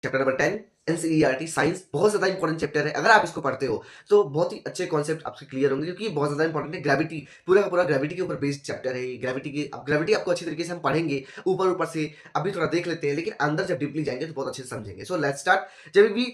Chapter number 10 NCERT science बहुत ज्यादा important chapter है। अगर आप इसको पढ़ते हो तो बहुत ही अच्छे कॉन्सेप्ट आपसे क्लियर होंगे, क्योंकि ये बहुत ज्यादा इंपॉर्टेंट है। ग्रेविटी पूरा का पूरा ग्रेविटी के ऊपर बेस्ड चैप्टर है। ग्रेविटी आपको अच्छी तरीके से हम पढ़ेंगे, ऊपर ऊपर से अभी थोड़ा देख लेते हैं, लेकिन अंदर जब डीपली जाएंगे तो बहुत अच्छे से समझेंगे। So let's start. जब भी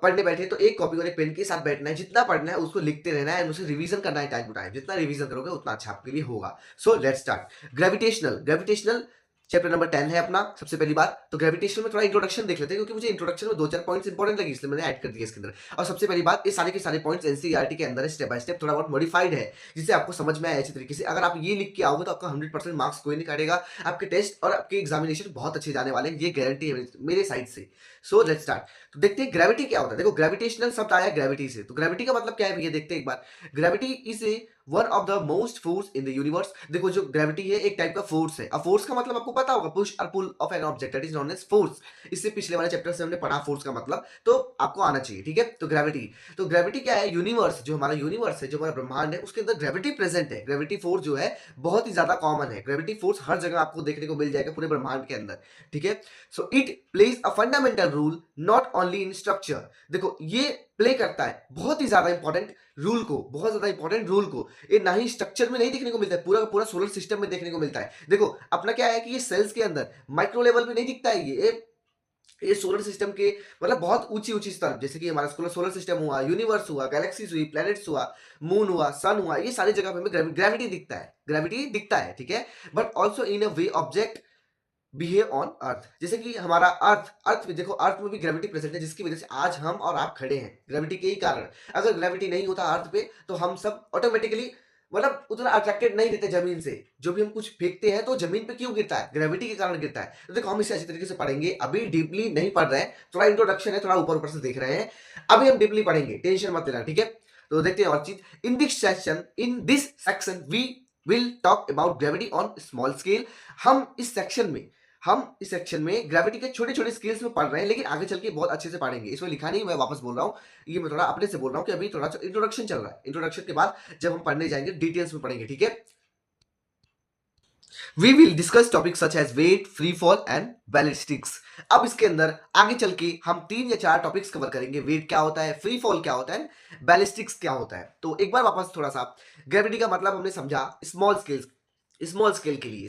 पढ़ने बैठे तो एक कॉपी और एक पेन के साथ बैठना है, जितना पढ़ना है उसको लिखते रहना है, उसे रिवीजन करना है टाइम टू टाइम। जितना रिवीजन करोगे उतना अच्छा आपके लिए होगा। So let's start. Gravitational chapter number 10 है अपना। सबसे पहली बात तो ग्रेविटेशन में थोड़ा इंट्रोडक्शन देख लेते हैं, क्योंकि मुझे इंट्रोडक्शन में 2-4 पॉइंट्स इंपॉर्टेंट लगी, इसलिए मैंने ऐड कर दिया इसके अंदर। और सबसे पहली बात, ये सारे के सारे पॉइंट्स एनसीईआरटी के अंदर है, स्टेप बाय स्टेप थोड़ा बहुत मॉडिफाइड है, जिससे आपको समझ में आए अच्छी तरीके से। अगर आप ये लिख के आओगे तो आपका 100% मार्क्स कोई नहीं काटेगा। आपके टेस्ट और आपके एग्जामिनेशन बहुत अच्छे जाने वाले हैं, ये गारंटी है मेरे साइड से। So let's start. तो देखते हैं ग्रेविटी क्या होता है। देखो, ग्रेविटेशनल शब्द आया ग्रेविटी से, तो ग्रेविटी का मतलब क्या है भैया, देखते हैं एक बार। Gravity is a one of the most force in the universe. देखो, जो ग्रेविटी है एक टाइप का फोर्स है। अब फोर्स का मतलब आपको पता होगा, पुश और pull of an object, that is known as force. इससे पिछले वाले चैप्टर से हमने पढ़ा फोर्स का मतलब, तो आपको आना चाहिए, ठीक है। तो ग्रेविटी क्या है, यूनिवर्स, जो हमारा यूनिवर्स है, जो हमारा ब्रह्मांड है, उसके अंदर ग्रेविटी प्रेजेंट है। ग्रेविटी फोर्स जो है बहुत ही ज्यादा कॉमन है। ग्रेविटी फोर्स हर जगह आपको देखने को मिल जाएगा पूरे ब्रह्मांड के अंदर, ठीक है। So it plays a fundamental rule not only in structure. देखो, ये प्ले करता है बहुत ही ज्यादा इंपॉर्टेंट रूल को, बहुत ज्यादा इंपॉर्टेंट रूल को। ये ना ही स्ट्रक्चर में नहीं देखने को मिलता है, पूरा का पूरा सोलर सिस्टम में देखने को मिलता है। देखो, अपना क्या है कि ये सेल्स के अंदर माइक्रो लेवल पे नहीं दिखता है। ये सोलर सिस्टम के मतलब बहुत ऊंची ऊंची स्तर, जैसे कि हमारा सोलर सिस्टम हुआ, यूनिवर्स हुआ, गैलेक्सीज हुई, प्लैनेट्स हुआ, मून हुआ, सन हुआ, ये सारी जगह पे हमें ग्रेविटी दिखता है, ग्रेविटी दिखता है, ठीक है। But also in a way object behave on earth. जैसे कि हमारा अर्थ में देखो, अर्थ में भी ग्रेविटी प्रेजेंट है, जिसकी वजह से आज हम और आप खड़े हैं, ग्रेविटी के ही कारण। अगर ग्रेविटी नहीं होता अर्थ पे तो हम सब ऑटोमेटिकली मतलब उतना अट्रैक्टेड नहीं रहते जमीन से। जो भी हम कुछ फेंकते हैं तो जमीन पे क्यों गिरता है, ग्रेविटी के कारण गिरता है। तो देखो, हम इसे अच्छी तरीके से पढ़ेंगे, अभी डीपली नहीं पढ़ रहे हैं, थोड़ा इंट्रोडक्शन है, थोड़ा ऊपर ऊपर से देख रहे हैं। अभी हम डीपली पढ़ेंगे, टेंशन मत लेना, ठीक है। तो देखते हैं और चीज। In this section we will talk about gravity on small scale. हम इस सेक्शन में ग्रेविटी के छोटे छोटे स्केल्स में पढ़ रहे हैं, लेकिन आगे चल के बहुत अच्छे से पढ़ेंगे। इसमें लिखा नहीं, मैं वापस बोल रहा हूँ, ये मैं थोड़ा अपने से बोल रहा हूँ कि अभी थोड़ा इंट्रोडक्शन चल रहा है। इंट्रोडक्शन के बाद जब हम पढ़ने जाएंगे डिटेल्स में पढ़ेंगे, ठीक है। We will discuss topic such as weight, free fall and ballistics. अब इसके अंदर आगे चल के हम 3 या 4 टॉपिक्स कवर करेंगे। वेट क्या होता है, फ्री फॉल क्या होता है, बैलिस्टिक्स क्या होता है। तो एक बार वापस थोड़ा सा, ग्रेविटी का मतलब हमने समझा स्मॉल स्केल के भी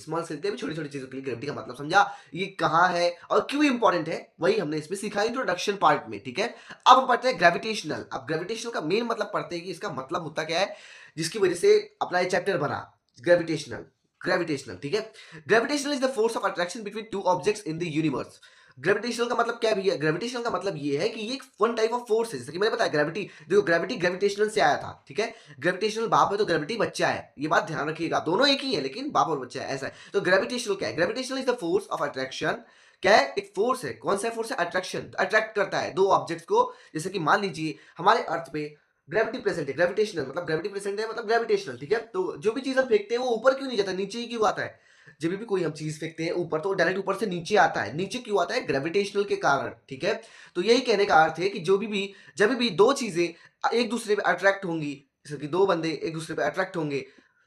छोटी छोटी चीजों के लिए ग्रेविटी का मतलब समझा। ये कहाँ है और क्यों इंपॉर्टेंट है, वही हमने इसमें सीखा इंट्रोडक्शन पार्ट में, ठीक है। अब हम पढ़ते हैं ग्रेविटेशनल। अब ग्रेविटेशनल का मेन मतलब पढ़ते हैं कि इसका मतलब होता क्या है, जिसकी वजह से अपना ये चैप्टर बना। ग्रेविटेशनल, ठीक है। Gravitational is the force of attraction between two objects in the universe. Gravitational का मतलब क्या है भैया, ग्रेविटेशनल का मतलब ये है कि ये एक वन टाइप ऑफ फोर्स है। जैसे कि मैंने बताया, ग्रेविटी, देखो ग्रेविटी ग्रेविटेशनल से आया था, ठीक है। ग्रेविटेशनल बाप है तो ग्रेविटी बच्चा है, ये बात ध्यान रखिएगा, दोनों एक ही है लेकिन बाप और बच्चा है, ऐसा है। तो ग्रेविटेशनल क्या है, gravitational is the force of attraction. क्या है, एक फोर्स है। कौन सा फोर्स है, अट्रैक्शन, अट्रैक्ट करता है दो ऑब्जेक्ट्स को। जैसे कि मान लीजिए हमारे अर्थ पे ग्रेविटी प्रेजेंट है, ग्रेविटेशनल मतलब ग्रेविटी प्रेजेंट है मतलब ग्रेविटेशनल, ठीक है। तो जो भी चीज हम फेंकते हैं वो ऊपर क्यों नहीं जाता, नीचे ही क्यों आता है। जब भी कोई हम चीज फेंकते हैं ऊपर तो डायरेक्ट ऊपर से नीचे आता है, नीचे क्यों आता है, ग्रेविटेशनल के कारण, ठीक है। तो यही कहने का अर्थ है कि जब भी दो चीजें एक दूसरे पे अट्रैक्ट होंगी, जैसे कि दो बंदे एक दूसरे पे अट्रैक्ट होंगे,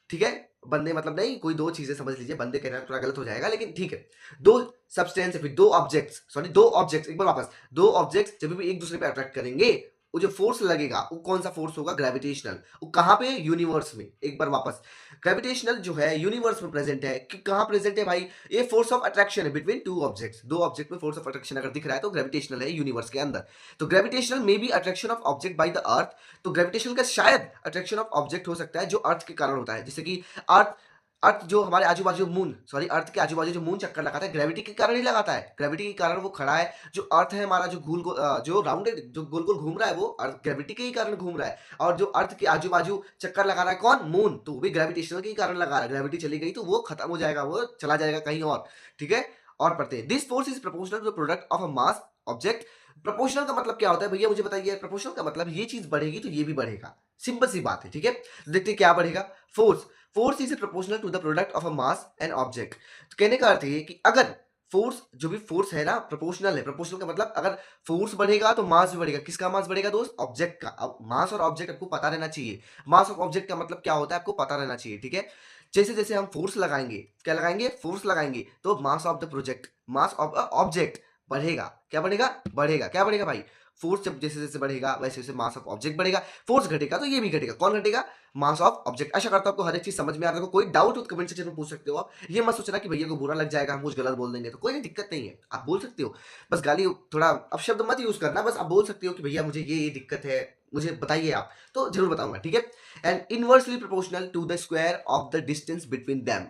ठीक है। बंदे मतलब नहीं, कोई दो चीजें समझ लीजिए, बंदे कहना थोड़ा गलत हो जाएगा, लेकिन ठीक है। दो सब्सटेंस है, फिर दो ऑब्जेक्ट्स, एक बार वापस, दो ऑब्जेक्ट्स जब भी एक दूसरे पे अट्रैक्ट करेंगे, वो जो फोर्स लगेगा वो कौन सा फोर्स होगा, ग्रेविटेशनल। वो कहां पे, यूनिवर्स में। एक बार वापस, ग्रेविटेशनल जो है यूनिवर्स में प्रेजेंट है। कि कहां प्रेजेंट है भाई, ये फोर्स ऑफ अट्रैक्शन है बिटवीन टू ऑब्जेक्ट्स। दो ऑब्जेक्ट में फोर्स ऑफ अट्रैक्शन अगर दिख रहा है तो ग्रेविटेशनल है, यूनिवर्स के अंदर। तो ग्रेविटेशनल में भी attraction of object by the earth. तो ग्रेविटेशनल का शायद अट्रैक्शन ऑफ ऑब्जेक्ट हो सकता है जो अर्थ के कारण होता है। जैसे कि अर्थ अर्थ जो हमारे आजू बाजू मून, सॉरी, अर्थ के आजू बाजू जो मून चक्कर लगाता है, ग्रेविटी के कारण ही लगाता है। ग्रेविटी के कारण वो खड़ा है। जो अर्थ है हमारा, जो राउंडेड, जो गोल गोल घूम रहा है, वो अर्थ ग्रेविटी के ही कारण घूम रहा है। और जो अर्थ के आजू बाजू चक्कर लगा रहा है कौन, मून, तो वो भी ग्रेविटेशनल के ही कारण लगा रहा है। ग्रेविटी चली गई तो वो खत्म हो जाएगा, वो चला जाएगा कहीं और, ठीक है। और पढ़ते हैं, this force is proportional to the product of a mass object. Proportional का मतलब क्या होता है भैया, मुझे बताइए। प्रपोर्शनल का मतलब ये चीज बढ़ेगी तो ये भी बढ़ेगा, सिंपल सी बात है, ठीक है। तो देखते हैं क्या बढ़ेगा, force is proportional to the product of a mass and object. तो कहने का अर्थ है कि अगर फोर्स, जो भी फोर्स है ना, प्रोपोर्शनल है। प्रोपोर्शनल का मतलब अगर फोर्स बढ़ेगा तो मास भी बढ़ेगा। किसका मास बढ़ेगा दोस्त, ऑब्जेक्ट का। अब मास और ऑब्जेक्ट आपको पता रहना चाहिए। मास ऑफ ऑब्जेक्ट का मतलब क्या होता है आपको पता रहना चाहिए, ठीक है। जैसे जैसे हम फोर्स लगाएंगे, क्या लगाएंगे, फोर्स लगाएंगे, तो mass of the project, mass of object बढ़ेगा। क्या बढ़ेगा? बढ़ेगा। क्या बढ़ेगा भाई? फोर्स जब जैसे जैसे बढ़ेगा वैसे वैसे मास ऑफ ऑब्जेक्ट बढ़ेगा। फोर्स घटेगा तो ये भी घटेगा। कौन घटेगा? Mass of object. आशा करता हूं आपको हर एक चीज समझ में आ रहा है। कोई डाउट हो तो कमेंट सेक्शन में पूछ सकते हो आप। ये मत सोचना कि भैया को बुरा लग जाएगा, हम कुछ गलत बोल देंगे, तो कोई दिक्कत नहीं है, आप बोल सकते हो। बस गाली थोड़ा अपशब्द मत यूज करना, बस आप बोल सकते हो कि भैया मुझे ये दिक्कत है, मुझे बताइए आप, तो जरूर बताऊंगा, ठीक है। And inversely proportional to the square of the distance between them.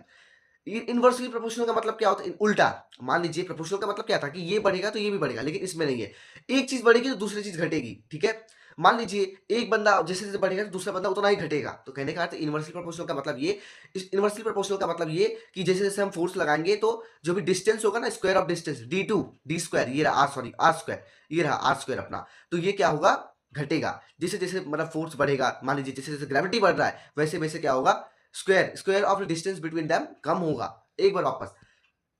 Inversely proportional का मतलब क्या होता है? उल्टा। मान लीजिए प्रोपोर्शनल का मतलब क्या था कि ये बढ़ेगा तो ये भी बढ़ेगा, लेकिन इसमें नहीं है। एक चीज बढ़ेगी तो दूसरी चीज घटेगी, ठीक है। मान लीजिए एक बंदा जैसे जैसे बढ़ेगा तो दूसरा बंदा उतना ही घटेगा, तो कहने का अर्थ इनवर्सली प्रोपोर्शनल का मतलब ये। इस इनवर्सली प्रोपोर्शनल का मतलब ये कि जैसे जैसे हम फोर्स लगाएंगे तो जो भी डिस्टेंस होगा ना, square of distance D square, ये रहा आर, सॉरी आर स्क्वायर, ये रहा आर स्क्वायर अपना, तो ये क्या होगा? घटेगा। जैसे जैसे मतलब फोर्स बढ़ेगा, मान लीजिए जैसे जैसे ग्रेविटी बढ़ रहा है वैसे वैसे क्या होगा? Square square of the distance between them come होगा। एक बार वापस,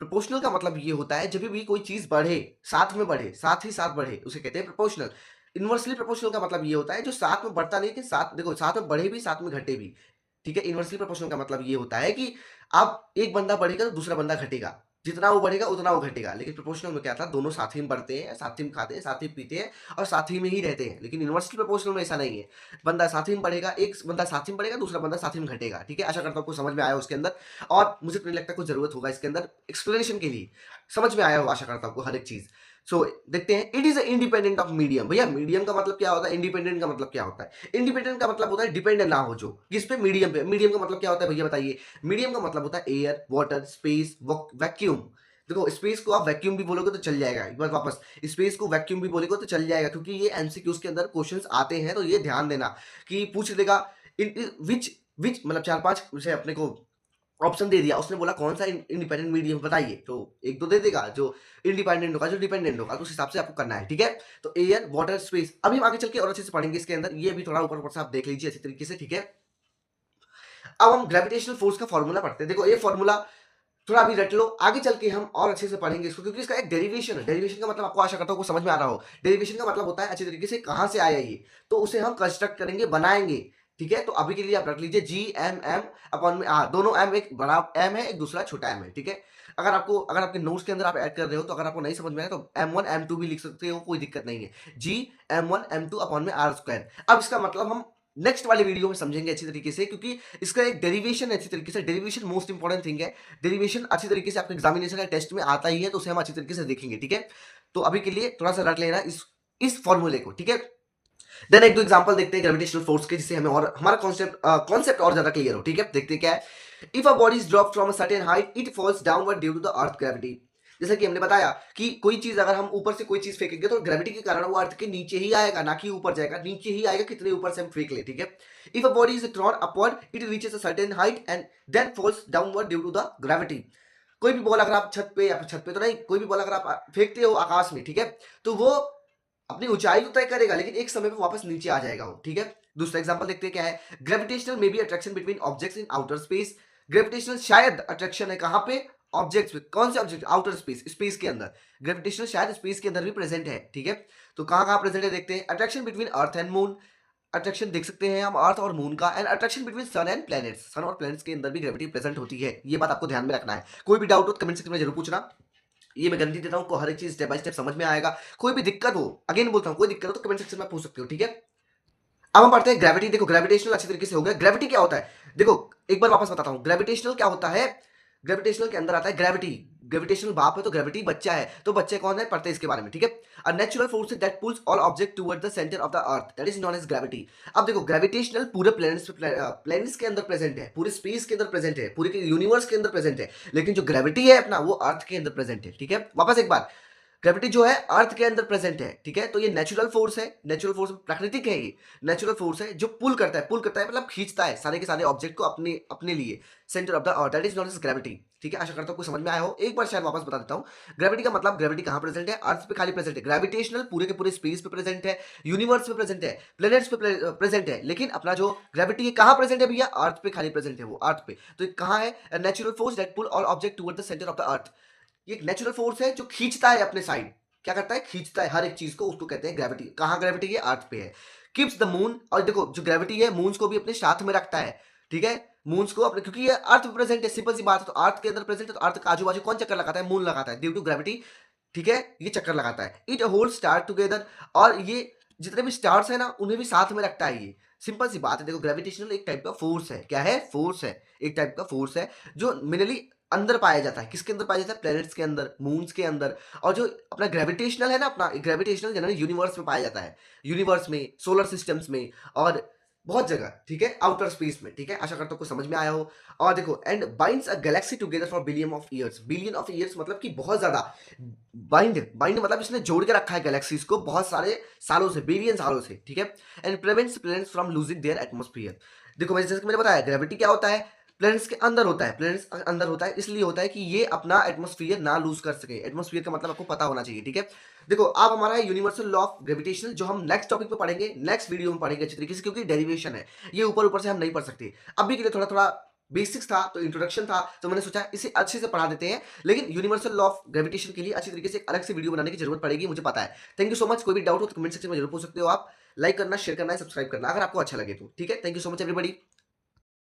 प्रोपोर्शनल का मतलब ये होता है जब भी कोई चीज बढ़े, साथ में बढ़े, साथ ही साथ बढ़े, उसे कहते हैं प्रोपोर्शनल। इनवर्सली प्रोपोर्शनल का मतलब ये होता है जो साथ में बढ़ता नहीं कि साथ, देखो साथ में बढ़े भी साथ में घटे भी, ठीक है। इनवर्सली प्रोपोर्शनल का मतलब ये होता है कि अब एक बंदा बढ़ेगा तो दूसरा बंदा घटेगा, जितना वो बढ़ेगा उतना वो घटेगा। लेकिन प्रोपोर्शनल में क्या था? दोनों साथ ही में बढ़ते हैं, साथ ही में खाते हैं, साथ ही पीते हैं और साथ ही में ही रहते हैं। लेकिन इनवर्सली प्रोपोर्शनल में ऐसा नहीं है। बंदा साथ ही में बढ़ेगा, एक बंदा साथ ही में बढ़ेगा, दूसरा बंदा साथ ही में घटेगा, ठीक है। आशा करता हूँ आपको समझ में आया उसके अंदर, और मुझे तो नहीं लगता कुछ जरूरत होगा इसके अंदर एक्सप्लेनेशन के लिए। समझ में आया हो आशा करता हूँ आपको हर एक चीज। सो देखते हैं, it is independent of medium. भैया मीडियम का मतलब क्या होता है? इंडिपेंडेंट का मतलब क्या होता है? इंडिपेंडेंट का मतलब होता है डिपेंडेंट ना हो जो, किस पे? मीडियम पे। मीडियम का मतलब क्या होता है भैया बताइए? मीडियम का मतलब होता है एयर, वाटर, स्पेस, वैक्यूम। देखो स्पेस को आप वैक्यूम भी बोलोगे तो चल जाएगा। एक बार वापस, स्पेस को वैक्यूम भी बोलोगे तो चल जाएगा, क्योंकि ये एमसीक्यूज के अंदर क्वेश्चंस आते हैं, तो ये ध्यान देना कि पूछ देगा इन विच विच, मतलब चार पांच उसे अपने को ऑप्शन दे दिया, उसने बोला कौन सा इंडिपेंडेंट मीडियम बताइए, तो एक दो दे देगा जो इंडिपेंडेंट होगा, जो डिपेंडेंट होगा, तो उस हिसाब से आपको करना है, ठीक है। तो एयर, वाटर, स्पेस, अभी हम आगे चल के और अच्छे से पढ़ेंगे इसके अंदर, ये भी थोड़ा ऊपर ऊपर से आप देख लीजिए अच्छी तरीके से, ठीक है। अब हम ग्रेविटेशनल फोर्स का फॉर्मूला पढ़ते हैं। देखो ये फॉर्मूला थोड़ा अभी रट लो, आगे चल के और अच्छे से पढ़ेंगे इसको, क्योंकि इसका एक डेरिवेशन है। डेरिवेशन का मतलब आपको आशा करता हूँ समझ में आ रहा हो। डेरिवेशन का मतलब होता है अच्छे तरीके से कहां से आया ये, तो उसे हम कंस्ट्रक्ट करेंगे, बनाएंगे, ठीक है। तो अभी के लिए आप रख लीजिए जी एम एम अपॉन में आर, दोनों एम, एक बड़ा एम है एक दूसरा छोटा एम है, ठीक है। अगर आपके नोट्स के अंदर आप ऐड कर रहे हो तो अगर आपको नहीं समझ में आए तो एम वन एम टू भी लिख सकते हो, कोई दिक्कत नहीं है। G M one M two upon में आर स्क्वायर। अब इसका मतलब हम नेक्स्ट वाले वीडियो में समझेंगे अच्छी तरीके से, क्योंकि इसका एक डेरिवेशन है अच्छी तरीके से। डेरिवेशन मोस्ट इंपॉर्टेंट थिंग है। डेरिवेशन अच्छी तरीके से आपके एग्जामिनेशन या टेस्ट में आता ही है, तो उसे हम अच्छी तरीके से देखेंगे, ठीक है। तो अभी के लिए थोड़ा सा रट लेना इस फॉर्मूले को, ठीक है। देन एक दो एग्जांपल देखते हैं ग्रेविटेशनल फोर्स के, जिससे हमें और हमारा कॉन्सेप्ट और ज्यादा क्लियर हो, ठीक है। देखते हैं क्या है। If a body is drop from a certain height it falls downward due to the earth gravity. जैसा कि हमने बताया कि कोई चीज अगर हम ऊपर से कोई चीज फेंकेंगे तो ग्रेविटी के कारण वो अर्थ के नीचे ही आएगा, ना कि ऊपर जाएगा, नीचे ही आएगा, कितने ऊपर से हम फेंक ले, ठीक है। If a body is thrown upward it reaches a certain height and then falls downward due to the gravity. कोई भी बॉल अगर आप छत पे, या छत पे तो नहीं, कोई भी बॉल अगर आप फेंकते हो आकाश में, ठीक है, तो वो अपनी ऊंचाई तो तय करेगा, लेकिन एक समय पे वापस नीचे आ जाएगा वो, ठीक है। दूसरा एग्जांपल देखते हैं क्या है। Gravitational may be attraction between objects in outer space. Gravitational शायद अट्रैक्शन है कहां पे? ऑब्जेक्ट्स पे। कौन से ऑब्जेक्ट? आउटर स्पेस, स्पेस के अंदर। ग्रेविटेशनल शायद स्पेस के अंदर भी प्रेजेंट है, ठीक है। तो कहां कहां प्रेजेंट है देखते हैं। Attraction between earth and moon, attraction देख सकते हैं हम अर्थ और मून का। And attraction between sun and planets, sun और प्लैनेट्स के अंदर भी ग्रेविटी प्रेजेंट होती है। ये बात आपको ध्यान में रखना है। कोई भी डाउट हो तो कमेंट सेक्शन में जरूर पूछना। ये मैं गारंटी देता हूँ आपको हर एक चीज स्टेप बाय स्टेप समझ में आएगा। कोई भी दिक्कत हो, अगेन बोलता हूँ, कोई दिक्कत हो तो कमेंट सेक्शन में पूछ सकते हो, ठीक है। अब हम पढ़ते हैं ग्रेविटी। देखो ग्रेविटेशनल अच्छी तरीके से हो गया। ग्रेविटी क्या होता है? देखो एक बार वापस बताता हूँ, ग्रेविटेशनल क्या होता है। ग्रेविटेशनल के अंदर आता है ग्रेविटी। ग्रेविटेशनल बाप है तो ग्रेविटी बच्चा है, तो बच्चे कौन है? पढ़ते हैं इसके बारे में, ठीक है। A natural force that pulls all object toward the centre of the earth, that is known as gravity. अब देखो ग्रेविटेशनल पूरे प्लैनेट्स के अंदर प्रेजेंट है, पूरे स्पेस के अंदर प्रेजेंट है, पूरे यूनिवर्स के अंदर प्रेजेंट है, लेकिन जो ग्रेविटी है अपना वो अर्थ के अंदर प्रेजेंट है, ठीक है। वापस एक बार, ग्रेविटी जो है अर्थ के अंदर प्रेजेंट है, ठीक है। तो ये नेचुरल फोर्स है, नेचुरल फोर्स प्राकृतिक है, ये नेचुरल फोर्स है जो पुल करता है मतलब खींचता है सारे के सारे ऑब्जेक्ट को अपने अपने लिए, centre of the earth, that is not is gravity, ठीक है। आशा करता हूँ कुछ समझ में आया हो। एक बार शायद वापस बता देता हूँ। ग्रेविटी का मतलब, ग्रेविटी कहाँ प्रेजेंट है? अर्थ पे खाली प्रेजेंट है। ग्रेविटेशनल पूरे के पूरे स्पेस पे प्रेजेंट है, यूनिवर्स पे प्रेजेंट है, प्लेनेट्स पे प्रेजेंट है, लेकिन अपना जो ग्रेविटी है कहाँ प्रेजेंट है भैया? अर्थ पे खाली प्रेजेंट है, वो अर्थ पे। तो कहाँ है? Natural force that pull all object toward the centre of the earth. ये एक नेचुरल फोर्स है जो खींचता है अपने साइड। क्या करता है? खींचता है हर एक चीज को, उसको कहते हैं ग्रेविटी। कहां ग्रेविटी है? अर्थ पे है। कीप्स द मून, और देखो जो ग्रेविटी है मून्स को भी अपने साथ में रखता है, ठीक है। मून्स को अपने, क्योंकि ये अर्थ प्रेजेंट है, सिंपल सी बात है। तो अर्थ के अंदर प्रेजेंट है, तो अर्थ का आजू बाजू कौन चक्कर लगाता है? मून लगाता है। ड्यू टू ग्रेविटी ठीक है, ये चक्कर लगाता है। इट होल्ड स्टार टुगेदर, और ये जितने भी स्टार्स है ना उन्हें भी साथ में रखता है ये। सिंपल सी बात है, देखो ग्रेविटेशनल एक टाइप का फोर्स है। क्या है? फोर्स है, एक टाइप का फोर्स है जो मिनरली अंदर पाया जाता है। किसके अंदर पाया जाता है? प्लैनेट्स के अंदर, मून्स के अंदर। और जो अपना ग्रेविटेशनल है ना, अपना ग्रेविटेशनल जनरली यूनिवर्स में पाया जाता है, यूनिवर्स में, सोलर सिस्टम्स में, और बहुत जगह, ठीक है, आउटर स्पेस में। ठीक है, आशा करता हूँ कुछ समझ में आया हो। और देखो, and binds a Galaxy together for billion of years. Billion of years मतलब कि बहुत ज्यादा। बाइंड बाइंड मतलब इसने जोड़ के रखा है गैलेक्सीज को बहुत सारे सालों से, बिलियन सालों से। ठीक है, and prevents planets from losing their atmosphere. देखो मैं जैसे कि मैंने बताया, ग्रेविटी क्या होता है? प्लैनेट्स के अंदर होता है, प्लैनेट्स अंदर होता है, इसलिए होता है कि ये अपना एटमॉस्फेयर ना लूज कर सके। एटमॉस्फेयर का मतलब आपको पता होना चाहिए। ठीक है, देखो आप हमारा यूनिवर्सल लॉ ऑफ ग्रेविटेशन जो हम नेक्स्ट टॉपिक पे पढ़ेंगे, नेक्स्ट वीडियो में पढ़ेंगे अच्छी तरीके से, क्योंकि डेरिवेशन है, ये ऊपर ऊपर से हम नहीं पढ़ सकते। अभी के लिए थोड़ा थोड़ा बेसिक्स था, तो इंट्रोडक्शन था, तो मैंने सोचा इसे अच्छे से पढ़ा देते हैं। लेकिन यूनिवर्सल लॉ ऑफ ग्रेविटेशन के लिए अच्छी तरीके से एक अलग से वीडियो बनाने की जरूरत पड़ेगी, मुझे पता है। Thank you so much. कोई भी डाउट हो तो कमेंट सेक्शन में जरूर पूछ सकते हो आप। लाइक करना, शेयर करना, सब्सक्राइब करना अगर आपको अच्छा लगे तो। ठीक है, thank you so much everybody.